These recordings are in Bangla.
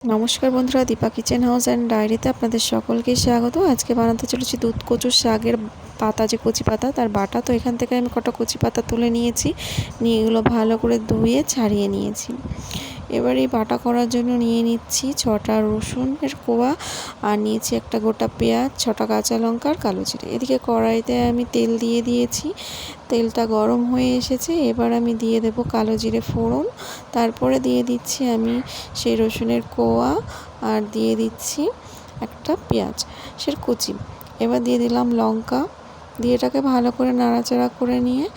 নমস্কার বন্ধুরা, দীপা কিচেন হাউস অ্যান্ড ডায়েরিতে আপনাদের সকলকে স্বাগত। আজকে বানাতে চলেছি দুধ কচুর শাকের পাতা, যে কচি পাতা তার বাটা। তো এখান থেকে আমি কটা কচি পাতা তুলে নিয়েছি, নিয়ে এগুলো ভালো করে ধুয়ে ছাড়িয়ে নিয়েছি। এবার এই বাটা করার জন্য নিয়ে নিচ্ছি 6টা রসুনের কোয়া, আর নিয়েছি একটা গোটা পেঁয়াজ, 6টা কাঁচা লঙ্কা আর কালো জিরে। এদিকে কড়াইতে আমি তেল দিয়ে দিয়েছি, তেলটা গরম হয়ে এসেছে। এবার আমি দিয়ে দেব কালো জিরে ফোড়ন, তারপরে দিয়ে দিচ্ছি আমি সেই রসুনের কোয়া, আর দিয়ে দিচ্ছি একটা পেঁয়াজ সের কুচি। এবার দিয়ে দিলাম লঙ্কা, দিয়ে এটাকে ভালো করে নাড়াচাড়া করে নিয়ে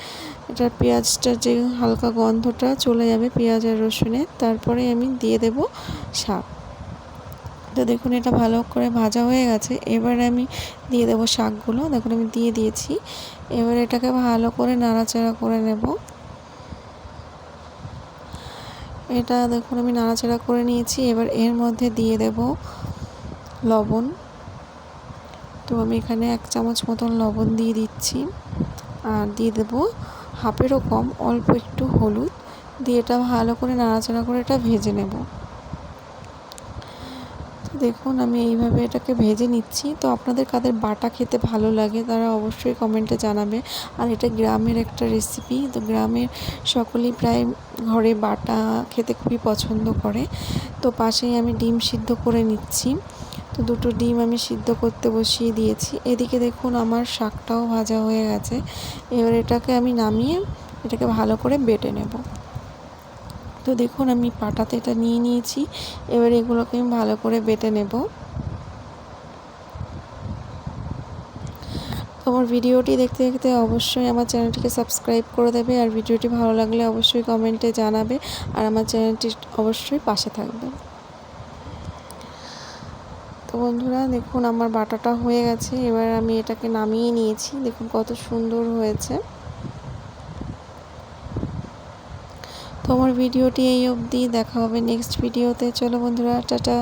এটার পেঁয়াজটার যে হালকা গন্ধটা চলে যাবে পেঁয়াজ আর রসুনের, তারপরে আমি দিয়ে দেব শাক। তো দেখুন এটা ভালো করে ভাজা হয়ে গেছে। এবার আমি দিয়ে দেব শাকগুলো, দেখুন আমি দিয়ে দিয়েছি। এবার এটাকে ভালো করে নাড়াচাড়া করে নেব। এটা দেখুন আমি নাড়াচাড়া করে নিয়েছি। এবার এর মধ্যে দিয়ে দেব লবণ। তো আমি এখানে 1 চামচ মতন লবণ দিয়ে দিচ্ছি, আর দিয়ে দেবো হাফেরও কম অল্প একটু হলুদ, দিয়ে এটা ভালো করে নাড়াচাড়া করে এটা ভেজে নেব। দেখুন আমি এইভাবে এটাকে ভেজে নিচ্ছি। তো আপনাদের কাদের বাটা খেতে ভালো লাগে তারা অবশ্যই কমেন্টে জানাবে। আর এটা গ্রামের একটা রেসিপি, তো গ্রামের সকলেই প্রায় ঘরে বাটা খেতে খুবই পছন্দ করে। তো পাশেই আমি ডিম সিদ্ধ করে নিচ্ছি। তো 2টো ডিম আমি সিদ্ধ করতে বসিয়ে দিয়েছি। এদিকে দেখুন আমার শাকটাও ভাজা হয়ে গেছে। এবার এটাকে আমি নামিয়ে এটাকে ভালো করে বেটে নেব। তো দেখুন আমি পাটাতে এটা নিয়ে নিয়েছি। এবার এগুলোকে আমি ভালো করে বেটে নেব। তো আমার ভিডিওটি দেখতে দেখতে অবশ্যই আমার চ্যানেলটিকে সাবস্ক্রাইব করে দেবে, আর ভিডিওটি ভালো লাগলে অবশ্যই কমেন্টে জানাবে, আর আমার চ্যানেলটি অবশ্যই পাশে থাকবে। তো বন্ধুরা দেখুন আমার বাটাটা হয়ে গেছে। এবার আমি এটাকে নামিয়ে নিয়েছি। দেখুন কত সুন্দর হয়েছে। তো আমার ভিডিওটি এই অবধি, দেখা হবে নেক্সট ভিডিওতে। চলো বন্ধুরা, টাটা।